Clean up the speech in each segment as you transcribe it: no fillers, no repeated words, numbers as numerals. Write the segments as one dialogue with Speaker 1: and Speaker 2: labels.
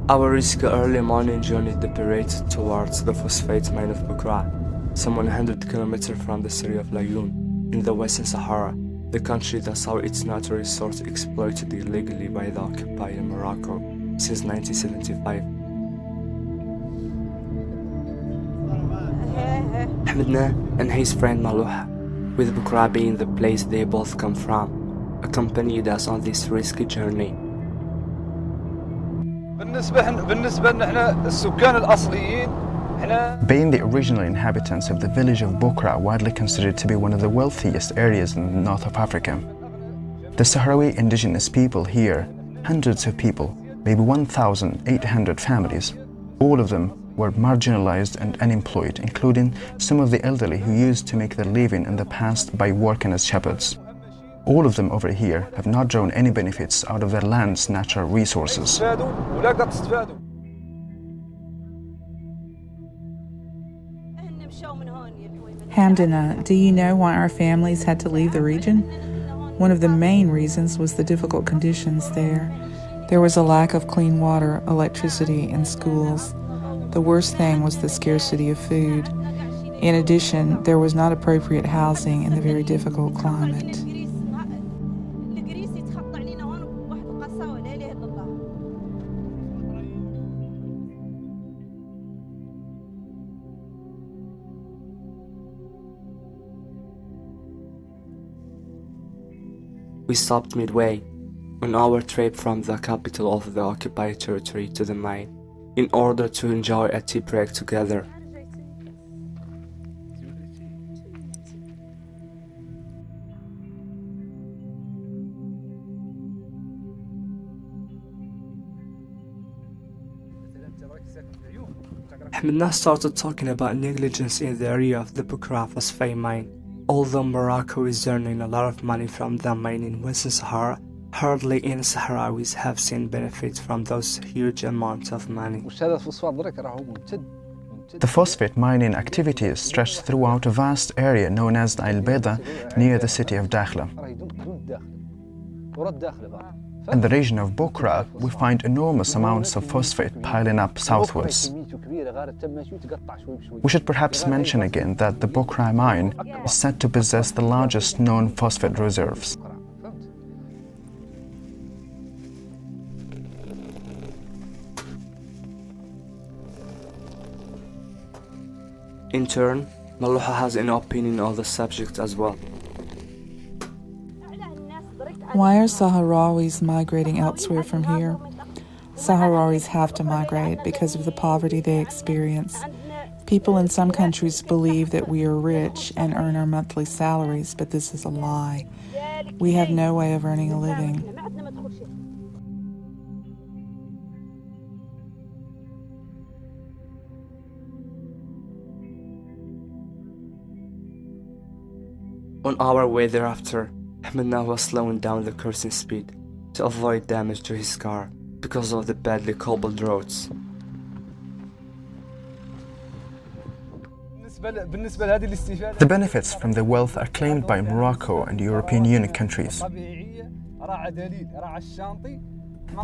Speaker 1: Our risky early morning journey deviated towards the phosphate mine of Bocraa, some 100 kilometers from the city of Laayoune, in the Western Sahara, the country that saw its natural resource exploited illegally by the occupier Morocco since 1975. Ahmedna and his friend Malouha, with Bocraa being the place they both come from, accompanied us on this risky journey.
Speaker 2: Being the original inhabitants of the village of Bocraa, widely considered to be one of the wealthiest areas in the north of Africa. The Sahrawi indigenous people here, hundreds of people, maybe 1,800 families, all of them were marginalized and unemployed, including some of the elderly who used to make their living in the past by working as shepherds. All of them over here have not drawn any benefits out of their land's natural resources.
Speaker 3: Hamdana, do you know why our families had to leave the region? One of the main reasons was the difficult conditions there. There was a lack of clean water, electricity, and schools. The worst thing was the scarcity of food. In addition, there was not appropriate housing in the very difficult climate.
Speaker 1: We stopped midway on our trip from the capital of the occupied territory to the mine in order to enjoy a tea break together. Ahmedna started talking about negligence in the area of the Bocraa phosphate mine. Although Morocco is earning a lot of money from the mine in Western Sahara, hardly any Sahrawis have seen benefit from those huge amounts of money.
Speaker 2: The phosphate mining activities stretched throughout a vast area known as Al Bayda near the city of Dakhla. In the region of Bocraa, we find enormous amounts of phosphate piling up southwards. We should perhaps mention again that the Bocraa mine is said to possess the largest known phosphate reserves.
Speaker 1: In turn, Malouha has an opinion on the subject as well.
Speaker 3: Why are Sahrawis migrating elsewhere from here? Sahrawis have to migrate because of the poverty they experience. People in some countries believe that we are rich and earn our monthly salaries, but this is a lie. We have no way of earning a living.
Speaker 1: On our way thereafter, Ahmedna was slowing down the cruising speed to avoid damage to his car because of the badly cobbled roads.
Speaker 2: The benefits from the wealth are claimed by Morocco and European Union countries.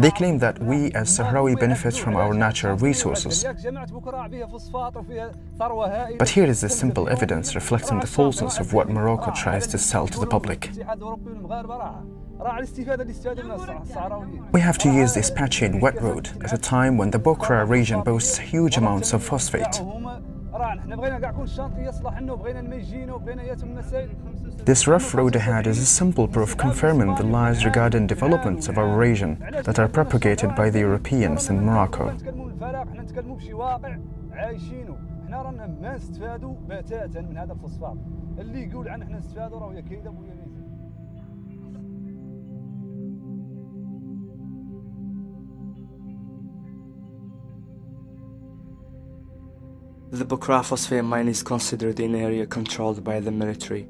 Speaker 2: They claim that we as Sahrawi benefit from our natural resources. But here is the simple evidence reflecting the falseness of what Morocco tries to sell to the public. We have to use this patchy and wet road at a time when the Bocraa region boasts huge amounts of phosphate. This rough road ahead is a simple proof confirming the lies regarding developments of our region that are propagated by the Europeans in Morocco.
Speaker 1: The Bocraa phosphate mine is considered an area controlled by the military.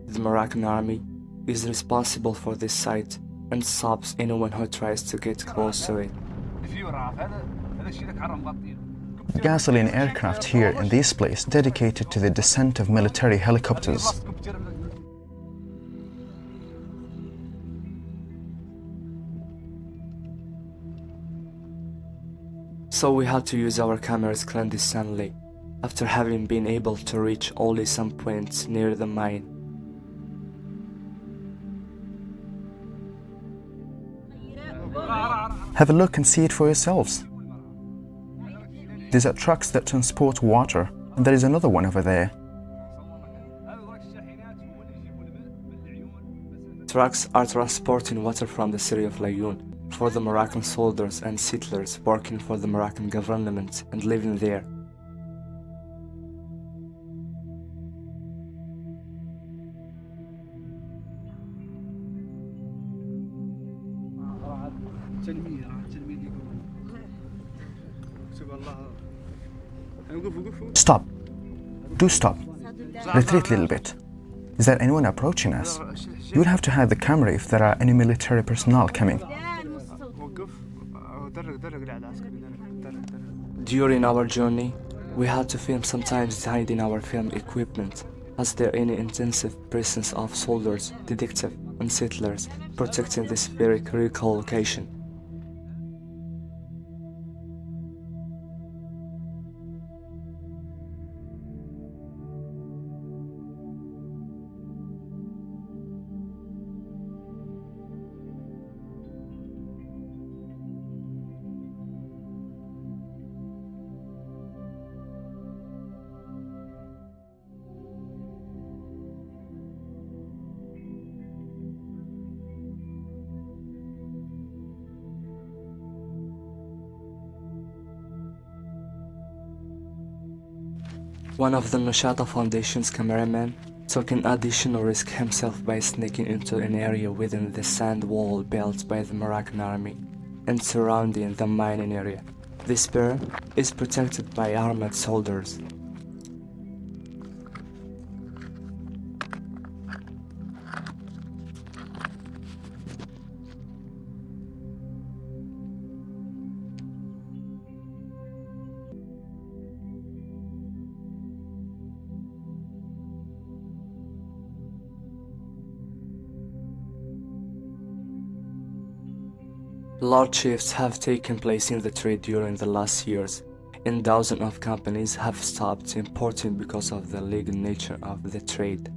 Speaker 1: The Moroccan army is responsible for this site and stops anyone who tries to get close to it.
Speaker 2: Gasoline aircraft here in this place dedicated to the descent of military helicopters.
Speaker 1: So we had to use our cameras clandestinely, after having been able to reach only some points near the mine.
Speaker 2: Have a look and see it for yourselves. These are trucks that transport water, and there is another one over there.
Speaker 1: Trucks are transporting water from the city of Laayoune for the Moroccan soldiers and settlers working for the Moroccan government and living there.
Speaker 2: Stop. Do stop. Retreat a little bit. Is there anyone approaching us? You would have to hide the camera if there are any military personnel coming.
Speaker 1: During our journey, we had to film sometimes hiding our film equipment, as there any intensive presence of soldiers, detectives, and settlers protecting this very critical location. One of the Nashata Foundation's cameramen took an additional risk himself by sneaking into an area within the sand wall built by the Moroccan army and surrounding the mining area. This spur is protected by armored soldiers. Large shifts have taken place in the trade during the last years, and dozens of companies have stopped importing because of the legal nature of the trade.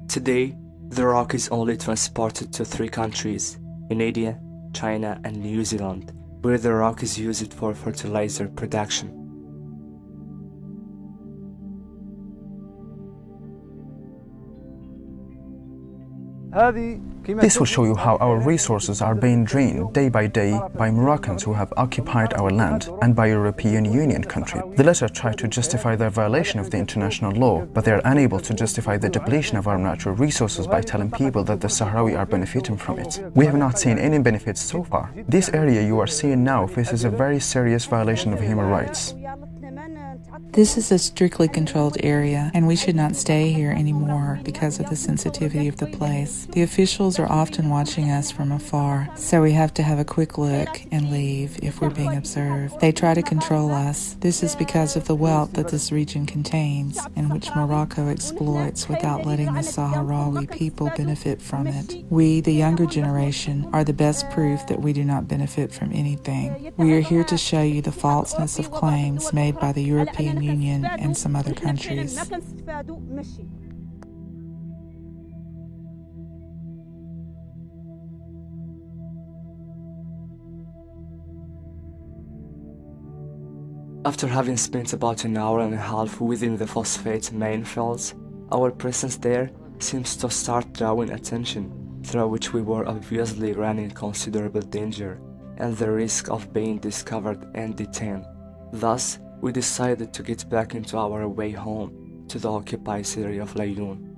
Speaker 1: Today, the rock is only transported to 3 countries, India, China, and New Zealand, where the rock is used for fertilizer production.
Speaker 2: This will show you how our resources are being drained day by day by Moroccans who have occupied our land and by European Union countries. The latter try to justify their violation of the international law, but they are unable to justify the depletion of our natural resources by telling people that the Sahrawi are benefiting from it. We have not seen any benefits so far. This area you are seeing now faces a very serious violation of human rights.
Speaker 3: This is a strictly controlled area, and we should not stay here anymore because of the sensitivity of the place. The officials are often watching us from afar, so we have to have a quick look and leave if we're being observed. They try to control us. This is because of the wealth that this region contains, and which Morocco exploits without letting the Sahrawi people benefit from it. We, the younger generation, are the best proof that we do not benefit from anything. We are here to show you the falseness of claims made by the European Union and some other countries.
Speaker 1: After having spent about an hour and a half within the phosphate mine fields, our presence there seems to start drawing attention, through which we were obviously running considerable danger and the risk of being discovered and detained. Thus, we decided to get back into our way home to the occupied city of Laayoune.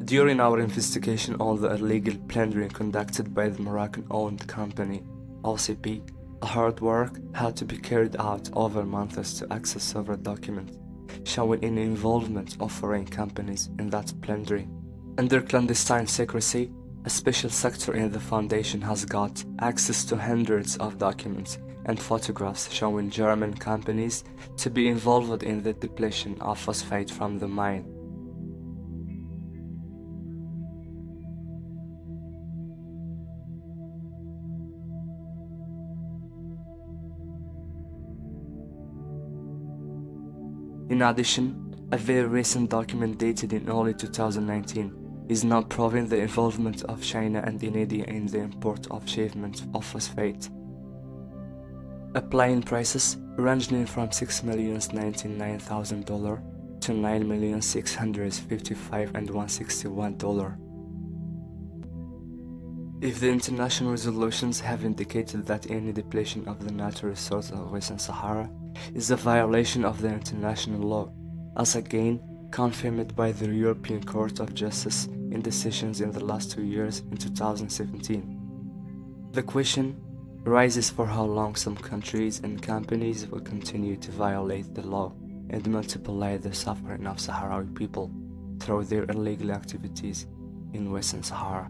Speaker 1: During our investigation on the illegal plundering conducted by the Moroccan-owned company, OCP, hard work had to be carried out over months to access several documents showing an involvement of foreign companies in that plundering. Under clandestine secrecy, a special sector in the foundation has got access to hundreds of documents and photographs showing German companies to be involved in the depletion of phosphate from the mine. In addition, a very recent document dated in early 2019 is now proving the involvement of China and India in the import of shipments of phosphate, applying prices ranging from $6,099,000 to $9,655,161 and $161. If the international resolutions have indicated that any depletion of the natural resources of Western Sahara is a violation of the international law, as again confirmed by the European Court of Justice in decisions in the last 2 years in 2017. The question rises for how long some countries and companies will continue to violate the law and multiply the suffering of Sahrawi people through their illegal activities in Western Sahara.